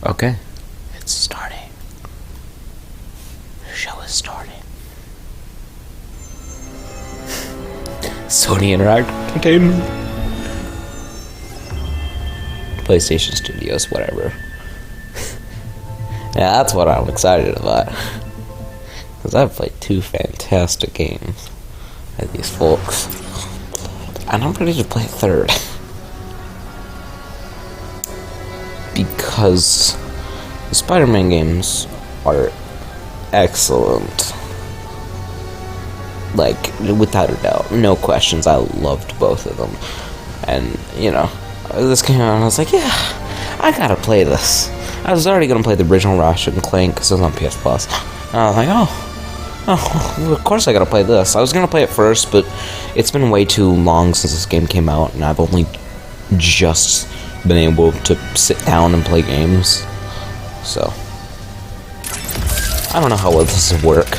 Okay. It's starting. The show is starting. Sony Entertainment. PlayStation Studios, whatever. Yeah, that's what I'm excited about. Because I've played 2 fantastic games by these folks. And I'm ready to play a 3rd. Because the Spider-Man games are excellent. Like, without a doubt. No questions. I loved both of them. And, you know, this came out and I was like, yeah, I gotta play this. I was already gonna play the original Ratchet and Clank because it was on PS Plus. And I was like, well, of course I gotta play this. I was gonna play it first, but it's been way too long since this game came out, and I've only just been able to sit down and play games. So, I don't know how well this will work.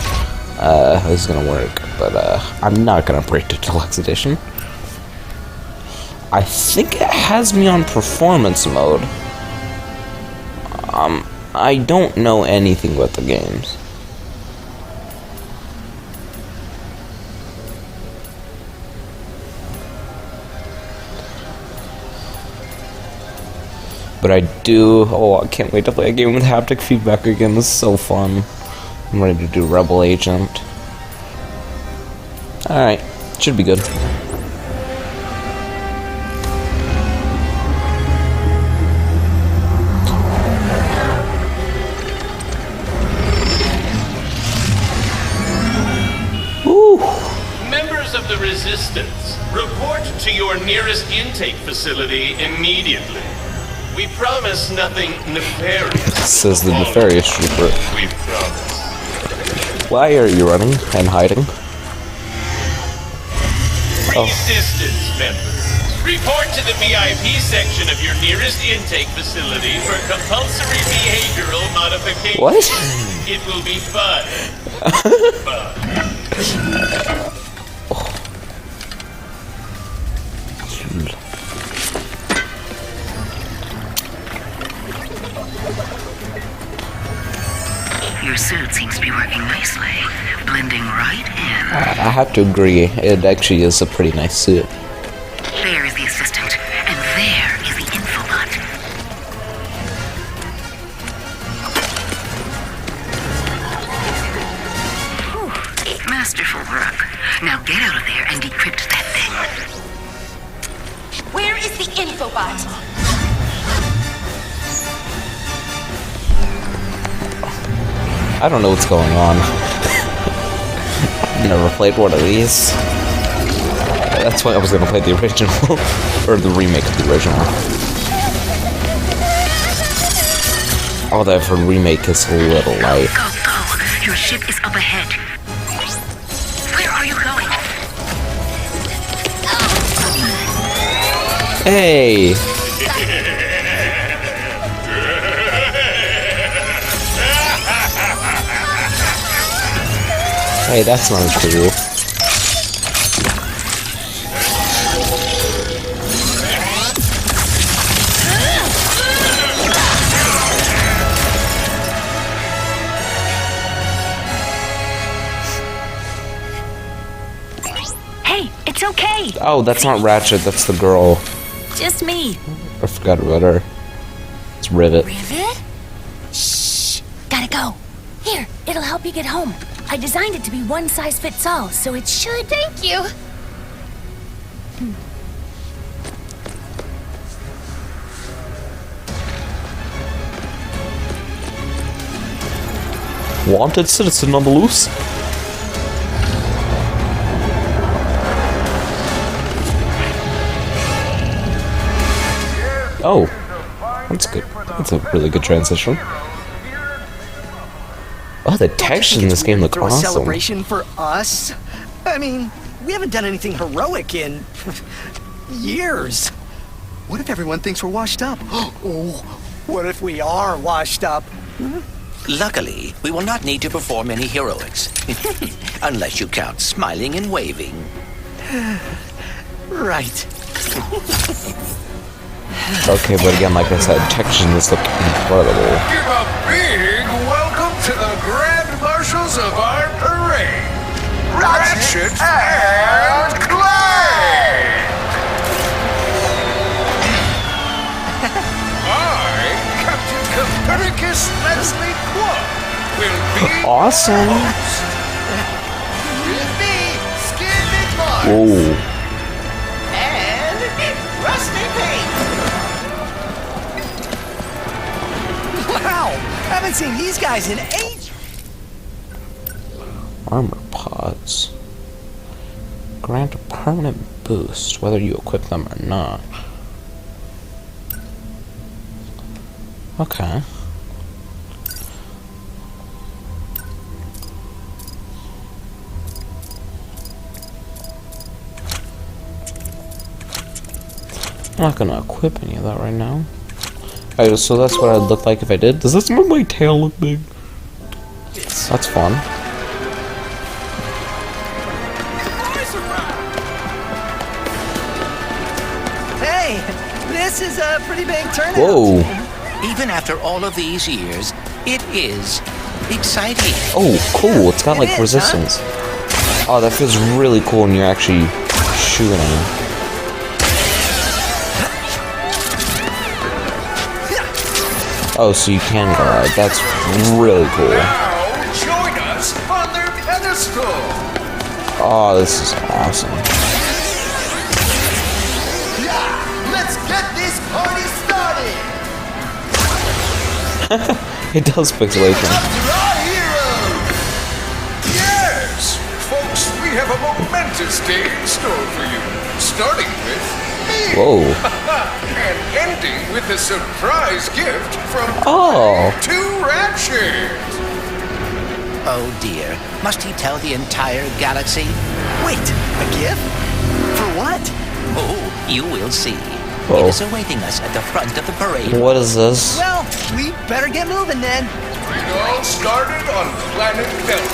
This is gonna work, but I'm not gonna break the deluxe edition. I think it has me on performance mode. I don't know anything about the games. But I do. Oh, I can't wait to play a game with haptic feedback again. This is so fun. I'm ready to do Rebel Agent. Alright, should be good. Woo! Members of the Resistance, report to your nearest intake facility immediately. We promise nothing nefarious. Says the Nefarious trooper. We promise. Why are you running and hiding? Resistance members, report to the VIP section of your nearest intake facility for compulsory behavioral modification. What? It will be fun. Fun. Your suit seems to be working nicely, blending right in. I have to agree, it actually is a pretty nice suit. There is the assistant, and there is the infobot. Whew, masterful work. Now get out of there and decrypt that thing. Where is the infobot? I don't know what's going on. I've never played one of these. That's why I was gonna play the original, or the remake of the original. Although the remake is a little light. Go, go. Your ship is up ahead. Where are you going? Hey! Hey, that's not cool. Hey, it's okay. Oh, that's not Ratchet, that's the girl. Just me. I forgot about her. It's Rivet. Rivet? Shh. Gotta go. Here, it'll help you get home. I designed it to be one size fits all, so it should... Thank you. Wanted citizen on the loose. Oh, that's good. That's a really good transition. Oh, the textures in this game look Throw a awesome. celebration for us? I mean, we haven't done anything heroic in years. What if everyone thinks we're washed up? Oh, what if we are washed up? Luckily, we will not need to perform any heroics. Unless you count smiling and waving. Right. Okay, but again, like I said, textures in this look incredible. Give a big welcome to the Grand Marshals of our parade, Ratchet and Clank! I, Captain Copernicus Leslie Quad, will be Awesome. your host. With me, Skin McMars. Whoa. And Rusty Pink. Wow! Haven't seen these guys in ages. Armor pods. Grant a permanent boost, whether you equip them or not. Okay. I'm not gonna equip any of that right now. Alright, so that's what I'd look like if I did. Does this make my tail look big? That's fun. Hey, this is a pretty big turnout. Whoa. Even after all of these years, it is exciting. Oh, cool. It's got It like is, resistance. Oh, that feels really cool when you're actually shooting them. Oh, so you can glide. That's really cool. Now join us on their pedestal. Oh, this is awesome. Yeah, let's get this party started. It does pixelation. Our heroes. Yes, folks, we have a momentous day in store for you. Starting with me. Whoa. And ending with a surprise gift from Oh. to Ratchet. Oh dear. Must he tell the entire galaxy? Wait, a gift? For what? Oh, you will see. Oh. It is awaiting us at the front of the parade. What is this? Well, we better get moving then. It all started on planet Delta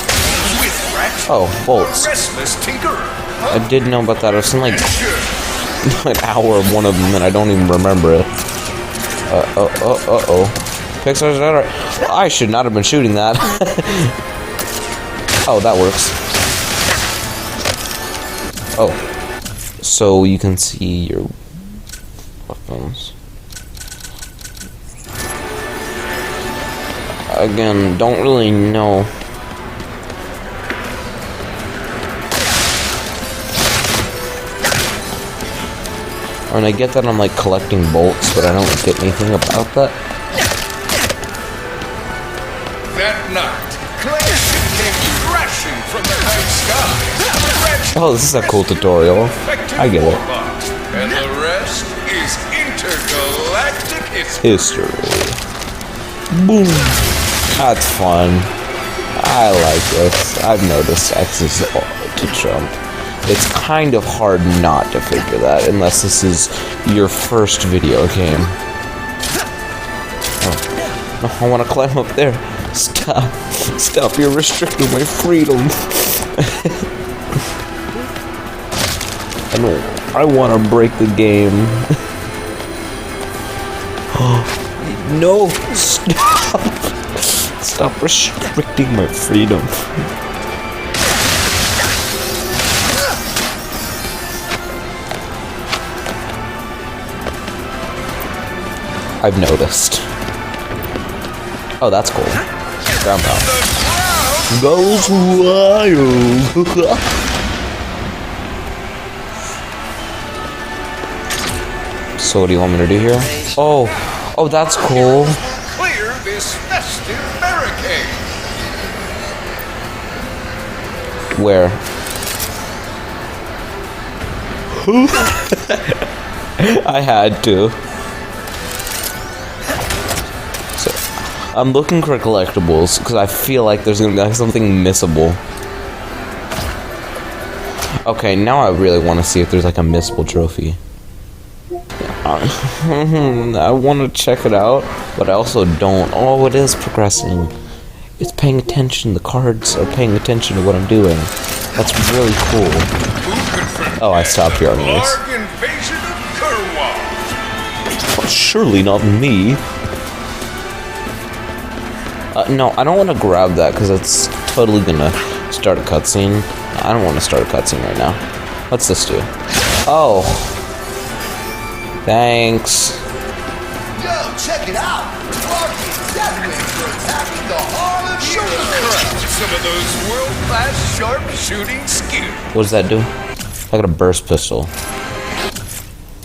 with Ratchet, Oh, bolts. the restless tinkerer. I did know about that. I've seen like an hour of one of them and I don't even remember it. Uh-oh. Pixar's alright. I should not have been shooting that. Oh, that works. Oh. So you can see your weapons. Again, don't really know. I mean, I get that I'm like collecting bolts, but I don't get anything about that. That night, Clank came crashing from the night sky. Ratchet Oh, this is a cool tutorial. I get it. And the rest is intergalactic History. Boom. That's fun. I like this. I've noticed X is to jump. It's kind of hard not to figure that, unless this is your first video game. Oh, I want to climb up there. Stop. Stop, you're restricting my freedom. I want to break the game. No, stop. Stop restricting my freedom. I've noticed. Oh, that's cool. Ground pound. Goes wild. So what do you want me to do here? Oh, that's cool. Clear this festive barricade. Where? I had to. So, I'm looking for collectibles because I feel like there's gonna be something missable. Okay, now I really want to see if there's like a missable trophy. I want to check it out, but I also don't. Oh, it is progressing. It's paying attention. The cards are paying attention to what I'm doing. That's really cool. Oh, I stopped here on this. Larg invasion of Kurwa. surely not me. No, I don't want to grab that because it's totally gonna start a cutscene. I don't want to start a cutscene right now. What's this do? Oh. Thanks. Yo, check it out! Marky Deathwings are attacking the Harlem Show the crowd some of those world-class sharpshooting skills. What does that do? I got a burst pistol.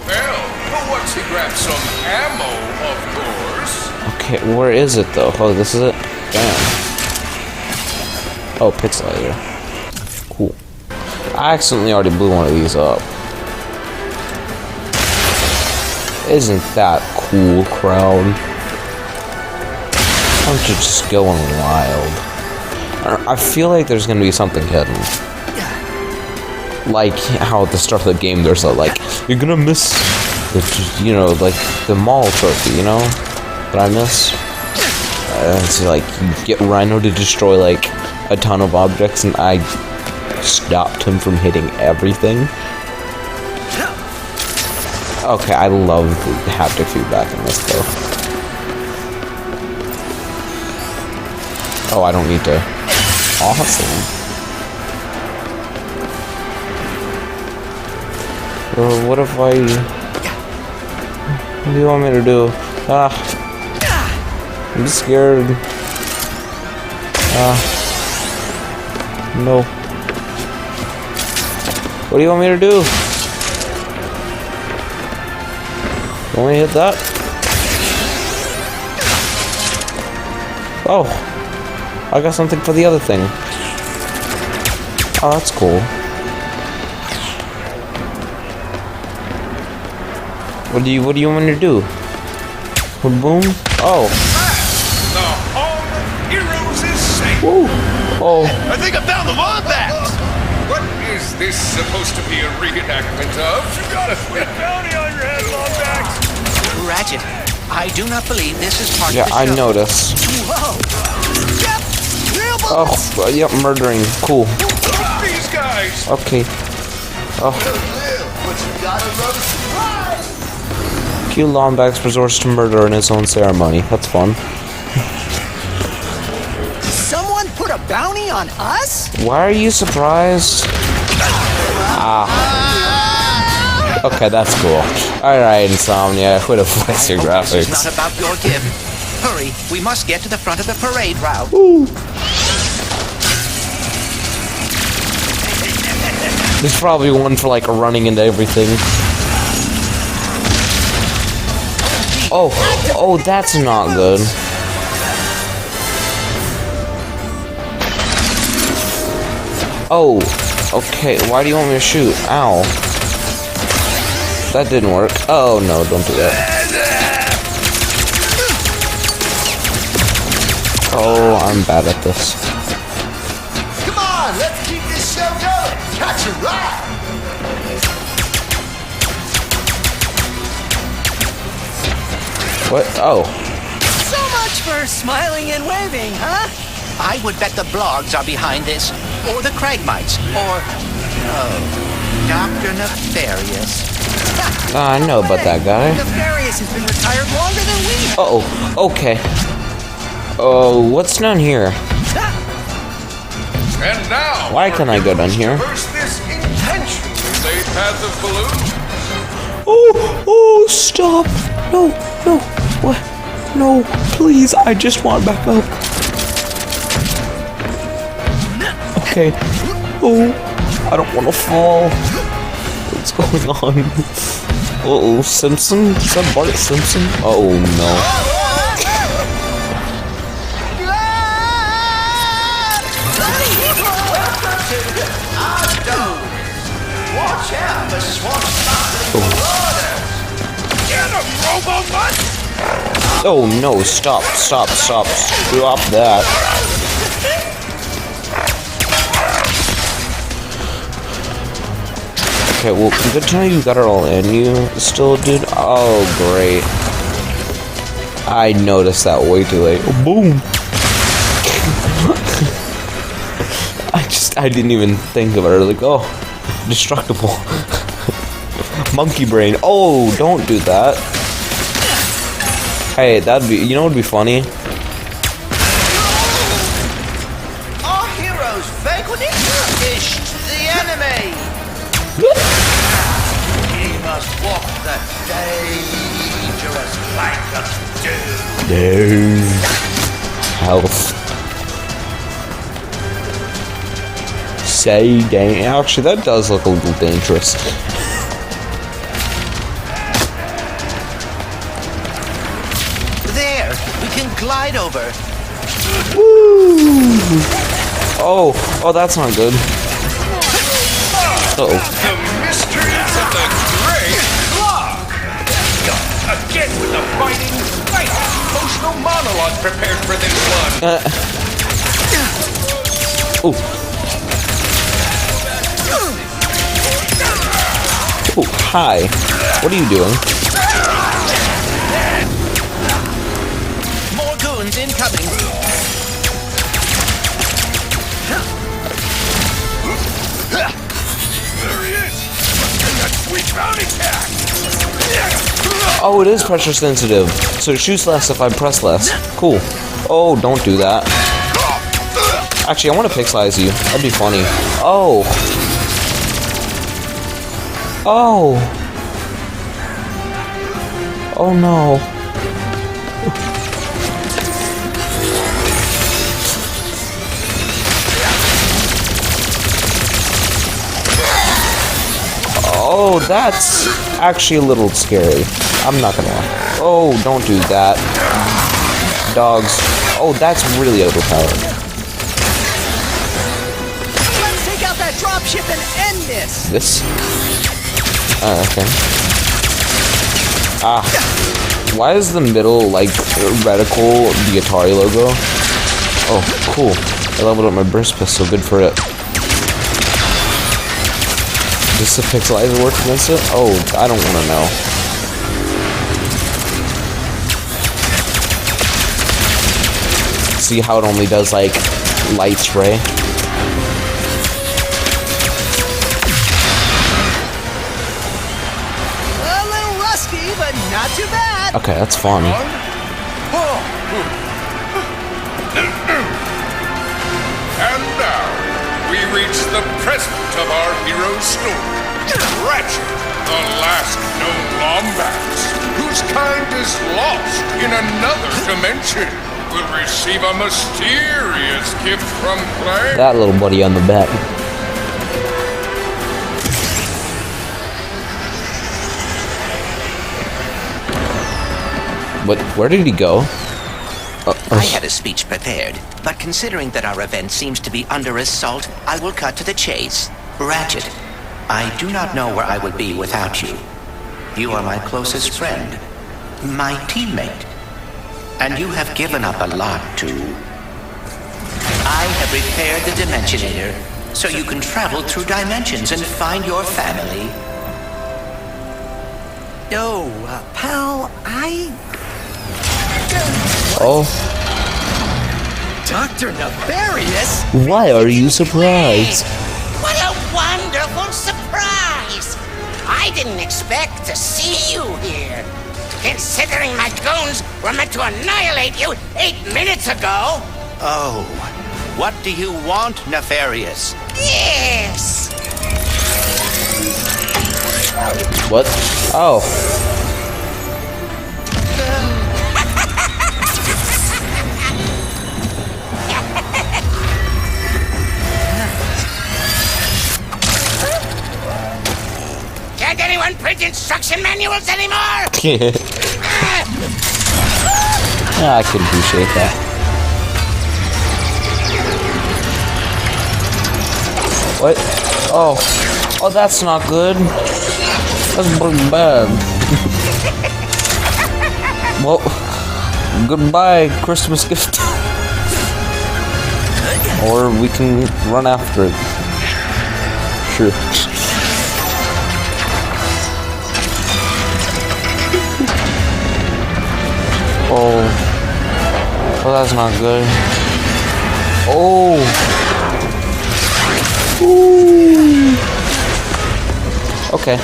Well, but once he grabs some ammo, of course. Okay, where is it though? Oh, this is it? Damn. Oh, pixelator. Cool. I accidentally already blew one of these up. Isn't that cool, crowd? I'm just going wild. I feel like there's gonna be something hidden. Like how at the start of the game there's a, like, you're gonna miss the, you know, like the mall trophy, you know? That I miss? It's like you get Rhino to destroy like a ton of objects and I stopped him from hitting everything. Okay, I love the haptic feedback in this though. Oh, I don't need to. Awesome. What if I... What do you want me to do? I'm scared. No. What do you want me to do? You want me to hit that? Oh. I got something for the other thing. Oh, that's cool. What do you want me to do? Boom? Oh. The Harlem Heroes is safe. Woo. Oh. I think I found the wombat! What is this supposed to be a reenactment of? You got a sweet bounty on your head, Lombax. Ratchet, I do not believe this is part Yeah, of the I show. noticed. Whoa! Yep! Real bullets! Oh, yep, murdering. Cool. Fuck these guys! Okay. Oh. But you gotta love a surprise! Q Lombax resorts to murder in his own ceremony. That's fun. Someone put a bounty on us? Why are you surprised? Ah. Okay, that's cool. Alright, Insomniac, what a flex your This is graphics. not about your gift. Hurry, we must get to the front of the parade route. There's probably one for like running into everything. Oh, that's not good. Oh, okay, why do you want me to shoot? Ow. That didn't work. Oh no, don't do that. Oh, I'm bad at this. Come on, let's keep this show going! Catch a ride! What? Oh. So much for smiling and waving, huh? I would bet the blogs are behind this, or the Cragmites, or... Oh, Dr. Nefarious. I know about that guy. Nefarious has been retired longer than we have. Uh-oh. Okay. Oh, what's down here? And now, Why can't I go down here? traverse this intentionally laid path of balloons. Oh, stop. No. What? No, please, I just want back up. Okay. Oh, I don't want to fall. What's going on? Uh-oh, Simpson? Is that Bart Simpson? Oh, no. Watch out, the swamp's stopping water! Get him, Robo-Mutt! Oh, no, stop that. Okay, well, good to know you got it all in you still, dude. Oh, great. I noticed that way too late. Oh, boom. I didn't even think of it. Like, oh, destructible. Monkey brain. Oh, don't do that. Hey, that'd be, you know what would be funny? Our heroes vanquished the enemy. He must walk the dangerous plank of doom. Health. Say dang. Actually, that does look a little dangerous. There, we can glide over. Woo! Oh, that's not good. Uh-oh. The mysteries of the Great Clock! Again with the fighting, emotional monologue prepared for this one. Oh. Oh, hi. What are you doing? More goons incoming. There he is! And that sweet bounty cat! Oh, it is pressure sensitive, so it shoots less if I press less. Cool. Oh, don't do that. Actually, I want to pixelize you. That'd be funny. Oh. Oh. Oh no. Oh, that's actually a little scary. I'm not gonna lie. Oh, don't do that. Dogs. Oh, that's really overpowered. Let's take out that dropship and end this. This? Oh, okay. Ah. Why is the middle, like, reticle the Atari logo? Oh, cool. I leveled up my burst pistol. Good for it. Does the pixelizer work against it? Oh, I don't want to know. See how it only does, like, light spray? A little rusty, but not too bad. Okay, that's fun. And now, we reach the present of our hero's story. Ratchet, the last known Lombax, whose kind is lost in another dimension, will receive a mysterious gift from Clank. That little buddy on the back. What? Where did he go? I had a speech prepared, but considering that our event seems to be under assault, I will cut to the chase. Ratchet, I do not know where I would be without you. You are my closest friend, my teammate, and you have given up a lot to... I have repaired the Dimensionator, so you can travel through dimensions and find your family. Oh, pal, Oh. Dr. Nefarious? Why are you surprised? What a wonderful surprise! I didn't expect to see you here. Considering my goons were meant to annihilate you 8 minutes ago. Oh, what do you want, Nefarious? Yes! What? Oh. Can't anyone print instruction manuals anymore? Yeah, I can appreciate that. What? Oh. Oh, that's not good. That's pretty bad. Well, goodbye, Christmas gift. Or we can run after it. Sure. Oh. Oh, that's not good. Oh. Ooh. Okay,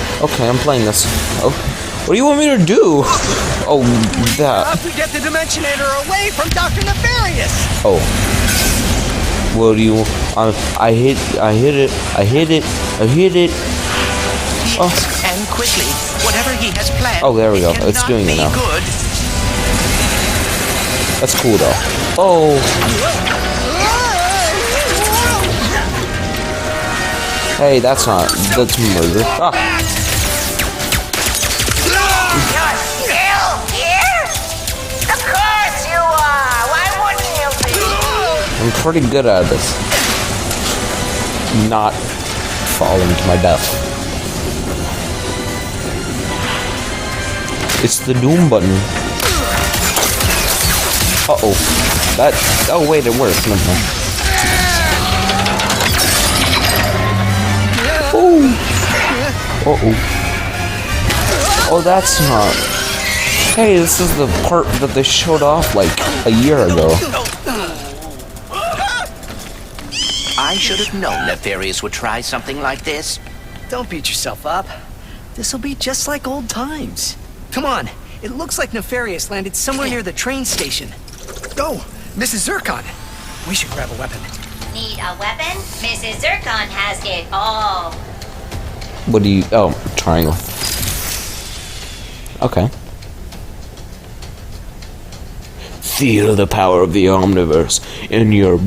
I'm playing this. Oh. What do you want me to do? Oh, that. Up to get the Dimensionator away from Dr. Nefarious! Oh. What do you? I hit it. Oh. And quickly, whatever he has planned. Oh, there we go. It's doing it now. Good. That's cool though. Oh. Hey, that's murder. Ah. You're still here? Of course you are. Why wouldn't you be? I'm pretty good at this. Not falling to my death. It's the doom button. Uh-oh. Oh wait, it worked. Never mind. Oh. Uh-oh. Oh, that's not... Hey, this is the part that they showed off like a year ago. I should have known Nefarious would try something like this. Don't beat yourself up. This'll be just like old times. Come on, it looks like Nefarious landed somewhere near the train station. Oh, Mrs. Zircon. We should grab a weapon. Need a weapon? Mrs. Zircon has it all. What do you... Oh, triangle. Okay. Feel the power of the Omniverse in your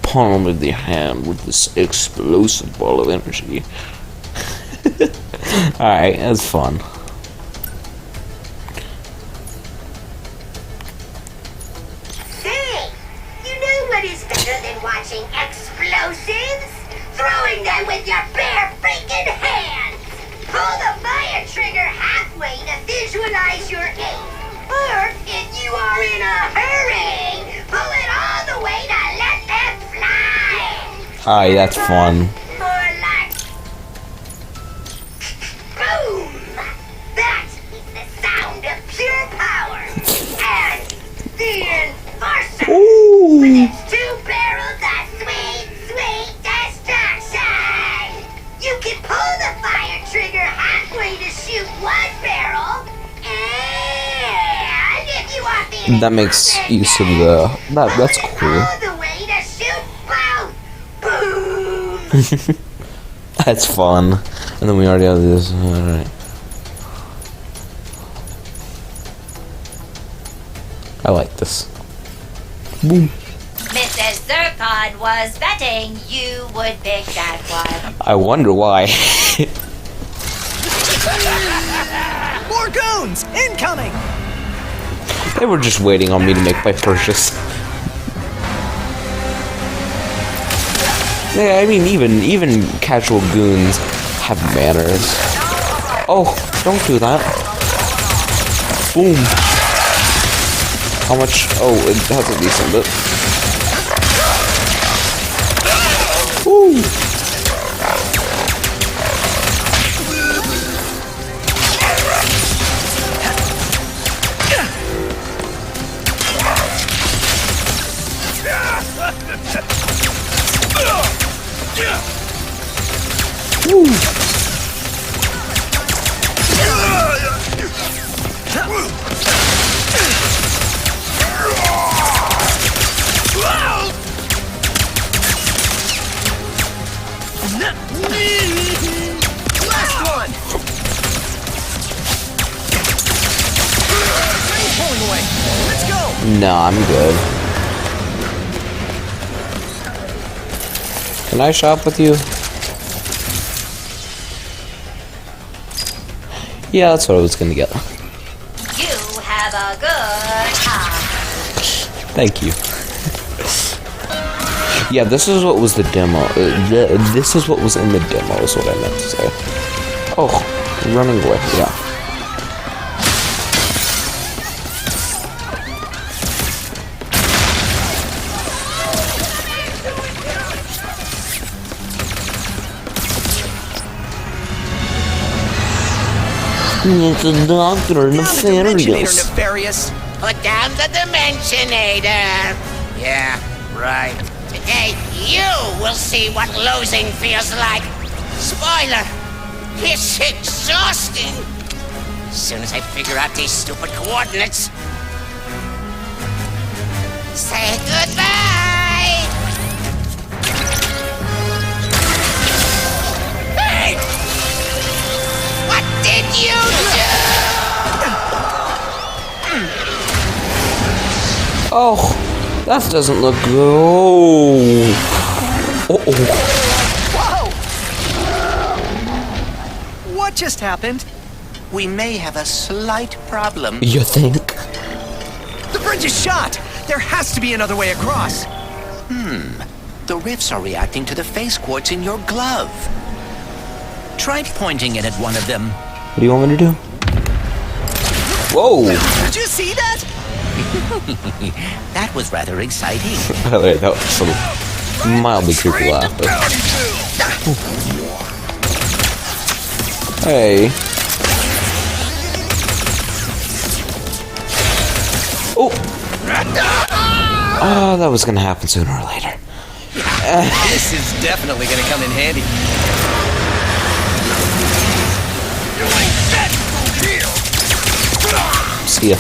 palm of the hand with this explosive ball of energy. Alright, that's fun. Say, you know what is better than watching explosives? Throwing them with your bare freaking hands! Pull the fire trigger halfway to visualize your aim. Or, if you are in a hurry, pull it all the way to let them fly! Alright, that's fun. More like... Boom! That is the sound of pure power! And the Enforcer! Ooh. With its two barrels of sweet, sweet destruction! You can pull the fire trigger halfway to shoot one barrel, and if you want the That makes use of the... That's cool. all the way to shoot both! Boom! That's fun. And then we already have this. Alright. I like this. Boom. Mrs. Zircon was betting you would pick that one. I wonder why. More goons! Incoming! They were just waiting on me to make my purchase. Yeah, I mean, even casual goons have manners. Oh, don't do that. Boom. How much? Oh, it has a decent bit. Woo! Woo! Last one! Train's pulling away. Let's go! No, I'm good. Can I shop with you? Yeah, that's what I was gonna get. You have a good time. Thank you. Yeah, this is what was the demo. This is what was in the demo, is what I meant to say. Oh, running away, yeah. It's a Dr. Nefarious. Nefarious! Put down the Dimensionator. Yeah, right. Today, you will see what losing feels like. Spoiler, it's exhausting. As soon as I figure out these stupid coordinates. Say goodbye! Hey! What did you do? Oh, that doesn't look good. Oh. Whoa! What just happened? We may have a slight problem. You think? The bridge is shot! There has to be another way across. The rifts are reacting to the phase quartz in your glove. Try pointing it at one of them. What do you want me to do? Whoa! Did you see that? That was rather exciting. That was some mildly creepy laugh. But... Hey. Oh! Oh, that was gonna happen sooner or later. This is definitely gonna come in handy. See ya.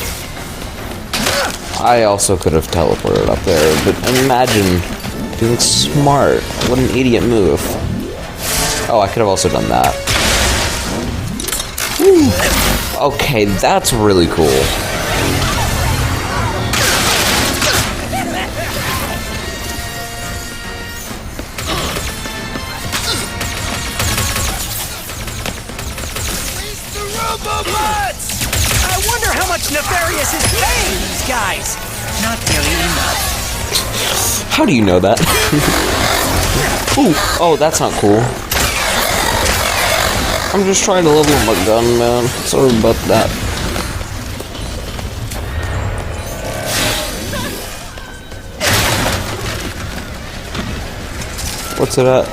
I also could have teleported up there, but imagine being smart. What an idiot move. Oh, I could have also done that. Woo. Okay, that's really cool. I wonder how much Nefarious is paying these guys. Not nearly enough. How do you know that? Ooh, oh, that's not cool. I'm just trying to level up my gun, man. Sorry about that. What's it at?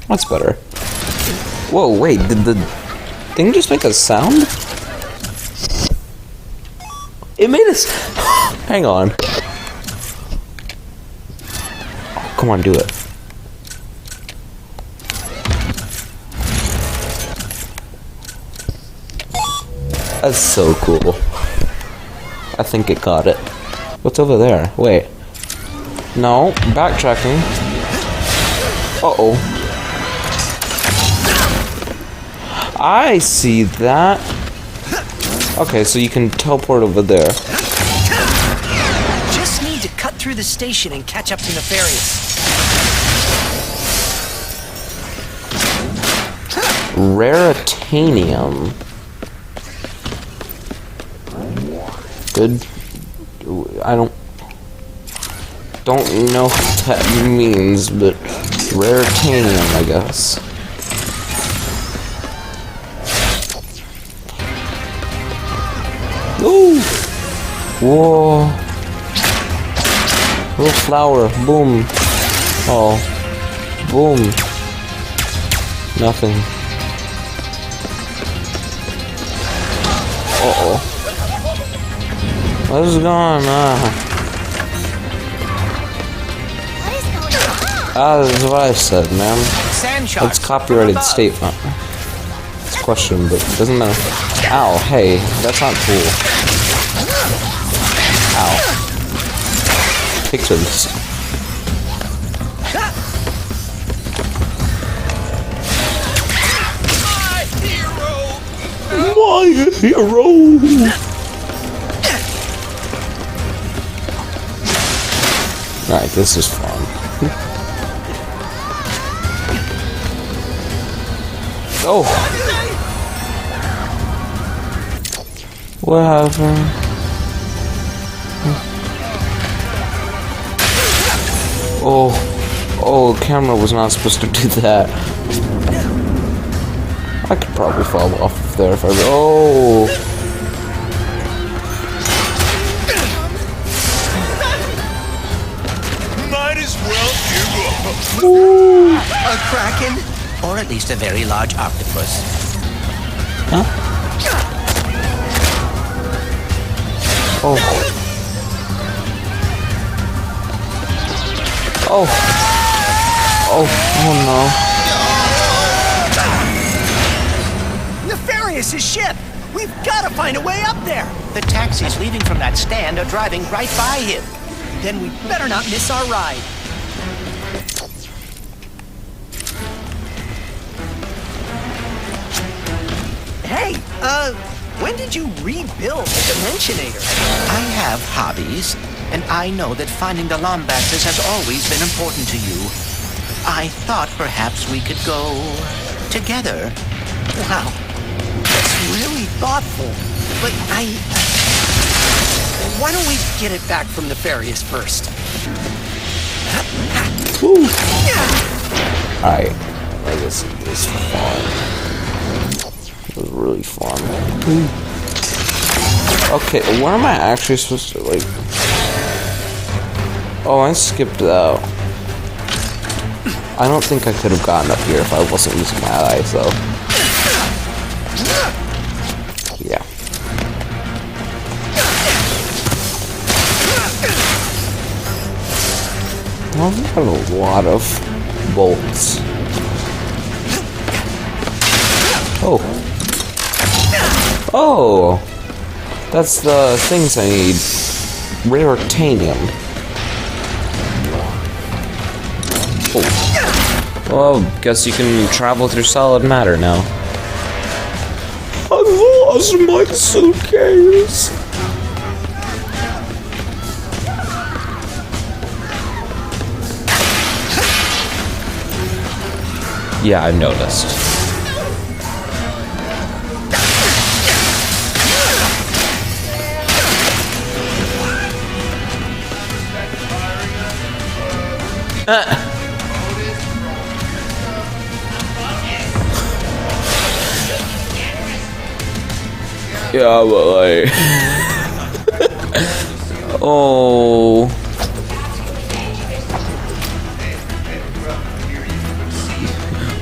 That's better. Whoa, wait, did the thing just make a sound? It made us. Hang on. Oh, come on, do it. That's so cool. I think it got it. What's over there? Wait. No, backtracking. Uh-oh. I see that. Okay, so you can teleport over there. Just need to cut through the station and catch up to Nefarious. Raritanium. Good. I don't know what that means, but raritanium, I guess. Ooh! Whoa! Little flower, boom! Oh, boom! Nothing. Uh-oh. What is going on? That's what I said, man. It's copyrighted statement. It's a question, but it doesn't matter. Ow, hey, that's not cool. Ow. Pictures. My hero! Alright, this is fun. Oh! What happened? Oh, oh, the camera was not supposed to do that. I could probably fall off of there if I... Oh! Might as well give up. Ooh. A kraken? Or at least a very large octopus. Huh? Oh. Oh. Oh. Oh no. Nefarious' ship! We've got to find a way up there! The taxis leaving from that stand are driving right by him. Then we better not miss our ride. Hey, when did you rebuild the Dimensionator? I have hobbies, and I know that finding the Lombaxes has always been important to you. I thought perhaps we could go together. Wow, that's really thoughtful. But why don't we get it back from Nefarious first? Alright. This is fun. It was really fun. Okay, where am I actually supposed to, like... Oh, I skipped out. I don't think I could have gotten up here if I wasn't using my eyes, though. Yeah. Well, we have a lot of bolts. Oh. Oh! That's the things I need. Rare titanium. Oh. Well, guess you can travel through solid matter now. I lost my suitcase. Yeah, I noticed. Yeah, but like... Oh...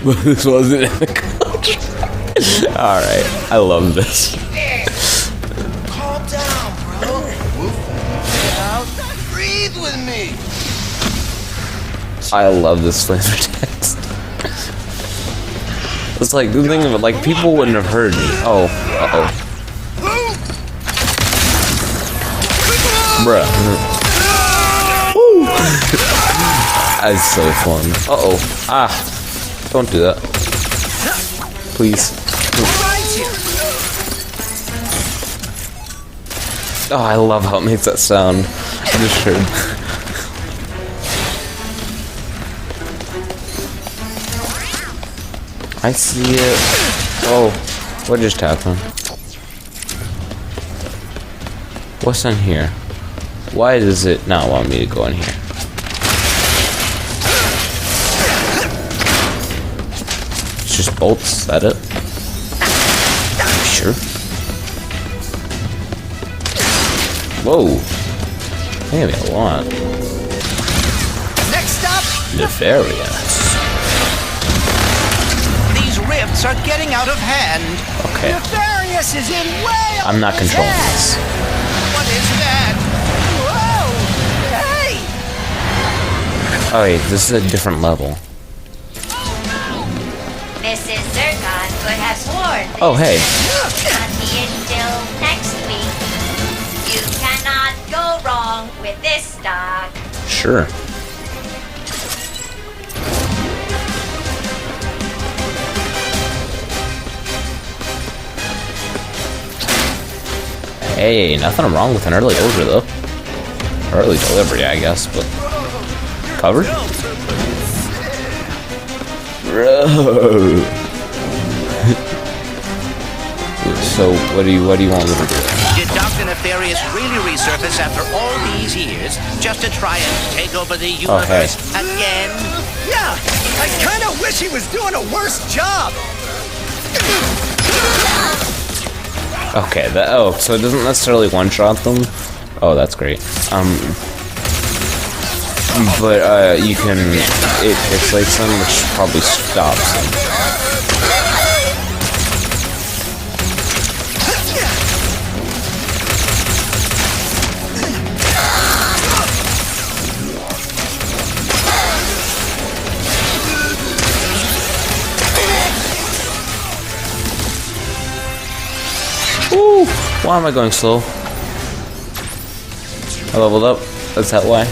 But this wasn't in the contract. Alright, I love this. Calm down, bro. Now, breathe with me. I love this flavor text. It's like, the thing of it, like, people wouldn't have heard me. Oh, uh-oh. Bruh. That's so fun. Uh-oh. Ah. Don't do that. Please. Oh, I love how it makes that sound. I just heard. I see it. Oh, what just happened? What's in here? Why does it not want me to go in here? It's just bolts, is that it? Sure. Whoa. Maybe a lot. Next stop, Nefarious. These rifts are getting out of hand. Okay. Nefarious is in way. I'm not controlling this. What is that? Whoa! Hey! Oh wait, this is a different level. Mrs. Zircon could have sworn Oh hey. not be until next week. You cannot go wrong with this stock. Sure. Hey, nothing wrong with an early order though. Early delivery, I guess, but covered? Bro. So what do you want me to do? Did Dr. Nefarious really resurface after all these years just to try and take over the universe again? Yeah, I kind of wish he was doing a worse job. Okay, so it doesn't necessarily one-shot them? Oh, that's great. But, you can, it pixelates them, which probably stops them. Why am I going slow? I leveled up. That's that why.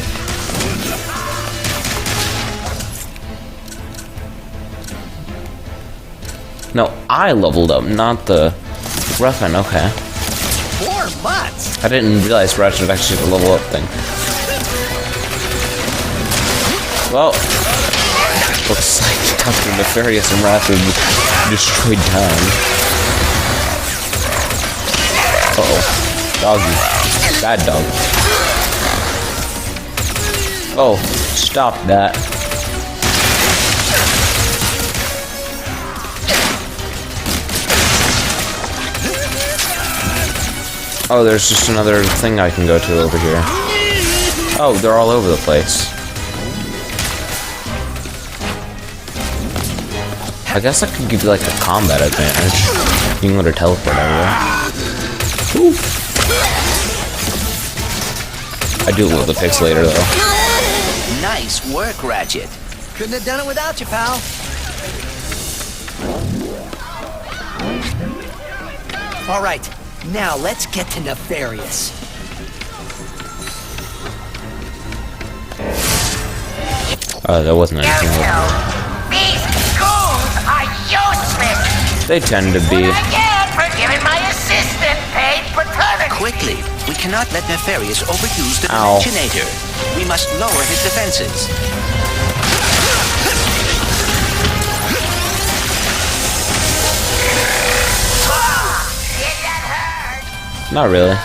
No, I leveled up, not the Ruffin. Okay. 4 months? I didn't realize Ratchet actually had a level up thing. Well, looks like Dr. Nefarious and Ratchet destroyed town. Uh-oh. Doggy. Bad dog. Oh, stop that. Oh, there's just another thing I can go to over here. Oh, they're all over the place. I guess I could give you like a combat advantage. You can let her teleport everywhere. Ooh. I do love the pixelator though. Nice work, Ratchet. Couldn't have done it without you, pal. All right, now let's get to Nefarious. That wasn't anything. These goons are useless. They tend to be. What I get for giving my assistant paid paternity. Quickly, we cannot let Nefarious overuse the Ow. Dimensionator. We must lower his defenses. Did that hurt? Not really.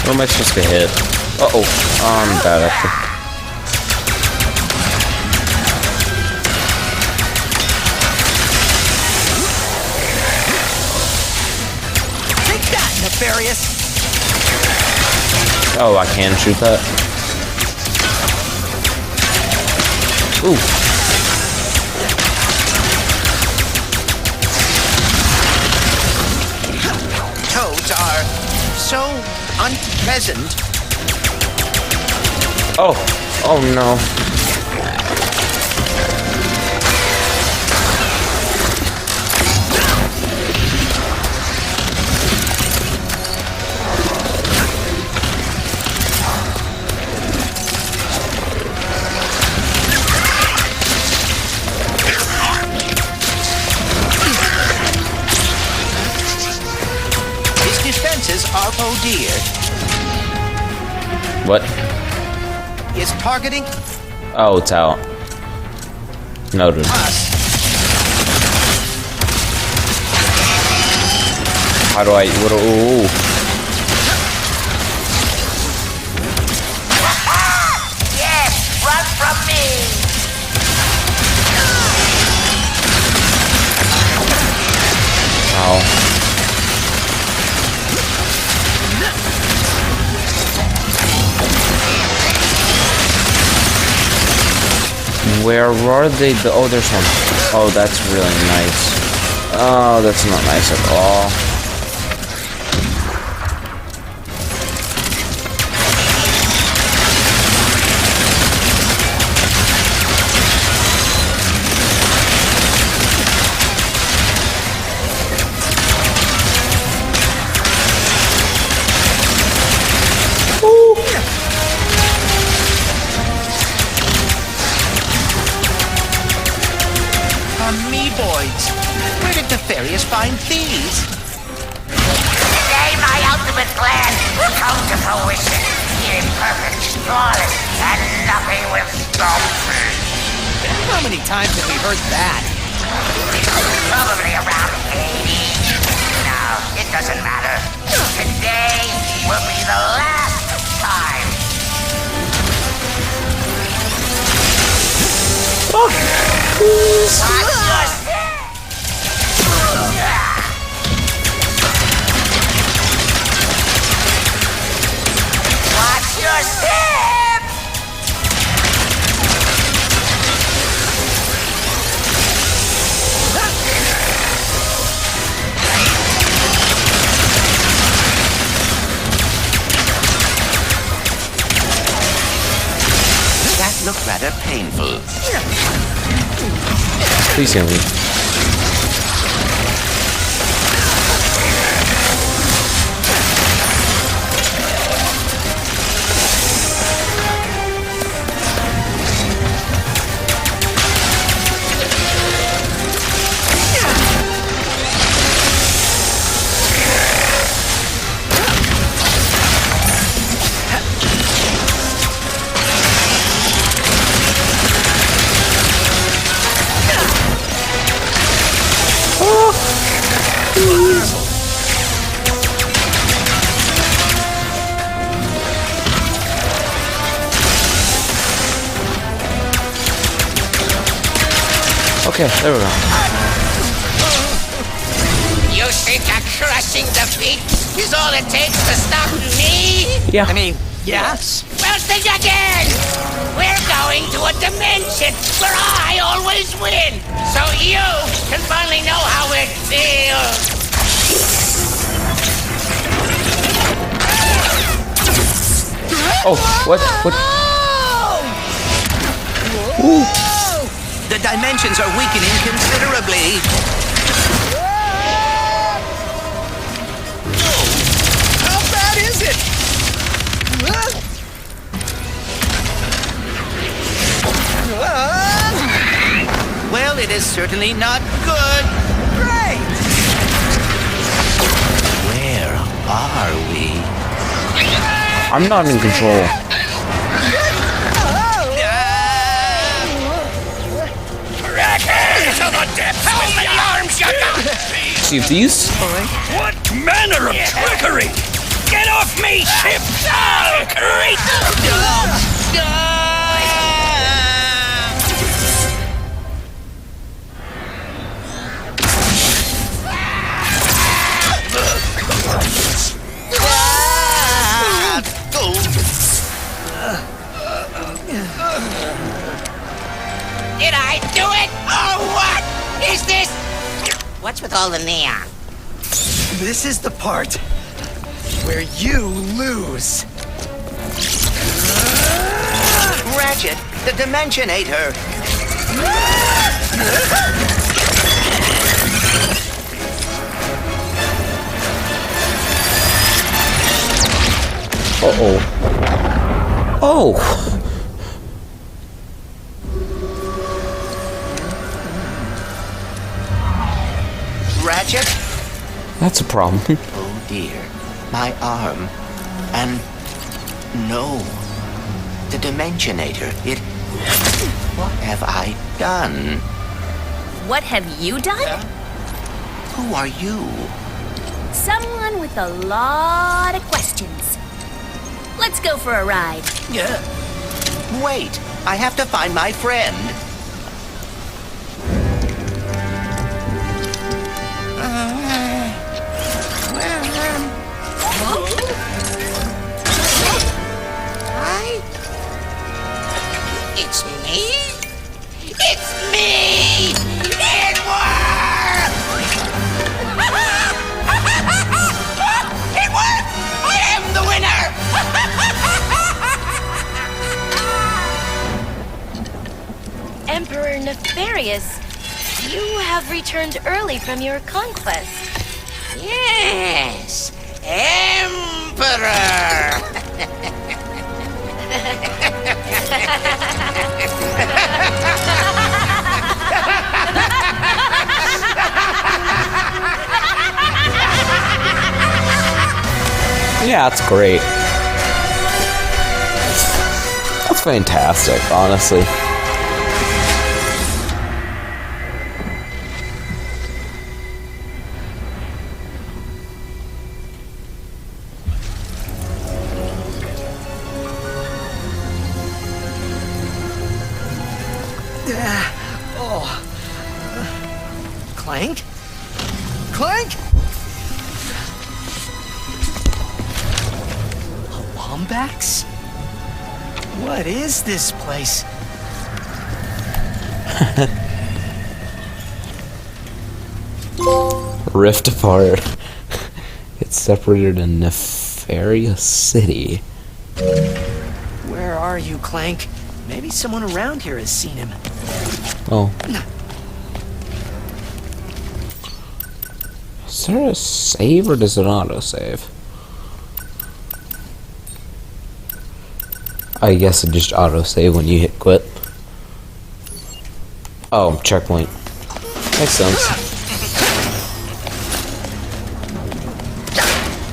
What am I supposed to hit? Uh-oh. I'm bad at it. Take that, Nefarious! Oh, I can shoot that? Ooh. Toads are so unpleasant. Oh. Oh no. His defenses are oh dear. What? Is targeting Oh, it's out. Noted. us. How do I... What do... Ooh. Yes, run from me. Ow. Where are they? Oh, there's one. Oh, that's really nice. Oh, that's not nice at all. Amoeboids. Where did Nefarious find these? Today my ultimate plan will come to fruition. Here, perfect, flawless, and nothing will stop me. How many times have we heard that? Probably around 80. No, it doesn't matter. Today will be the last time. Watch your step. Watch your step. look rather painful. Please heal me. Okay, there we go. You think a crushing defeat is all it takes to stop me? Yeah. I mean, yes. Well, think again! We're going to a dimension where I always win, so you can finally know how it feels. Oh, what? What? Ooh. The dimensions are weakening considerably. How bad is it? Well, it is certainly not good. Great! Where are we? I'm not in control. To the depths! How many arms you got? See if these. What manner of trickery? Get off me, ship! Oh, great! Did I do it? Or what? Is this... What's with all the neon? This is the part where you lose. Ratchet, the Dimensionator. Uh-oh. Oh! Ratchet? That's a problem. Oh dear. My arm. And... no. The Dimensionator. It... What have I done? What have you done? Who are you? Someone with a lot of questions. Let's go for a ride. Wait. I have to find my friend. Hi? It's me? It's me! It worked! It worked! I am the winner! Emperor Nefarious, you have returned early from your conquest. Yes! Emperor! Yeah, that's great. That's fantastic, honestly. Clank? Clank? A Wombax? What is this place? Rift apart. It's separated in Nefarious City. Where are you, Clank? Maybe someone around here has seen him. Oh. Is there a save or does it auto-save? I guess it just auto-save when you hit quit. Oh, checkpoint. Makes sense.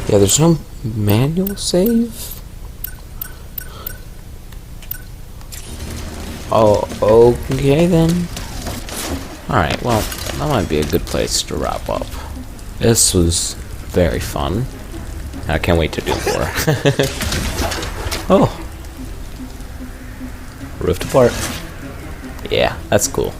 Yeah, there's no manual save? Oh, okay then. Alright, well, that might be a good place to wrap up. This was very fun. I can't wait to do more. Oh. Rift apart. Yeah, that's cool.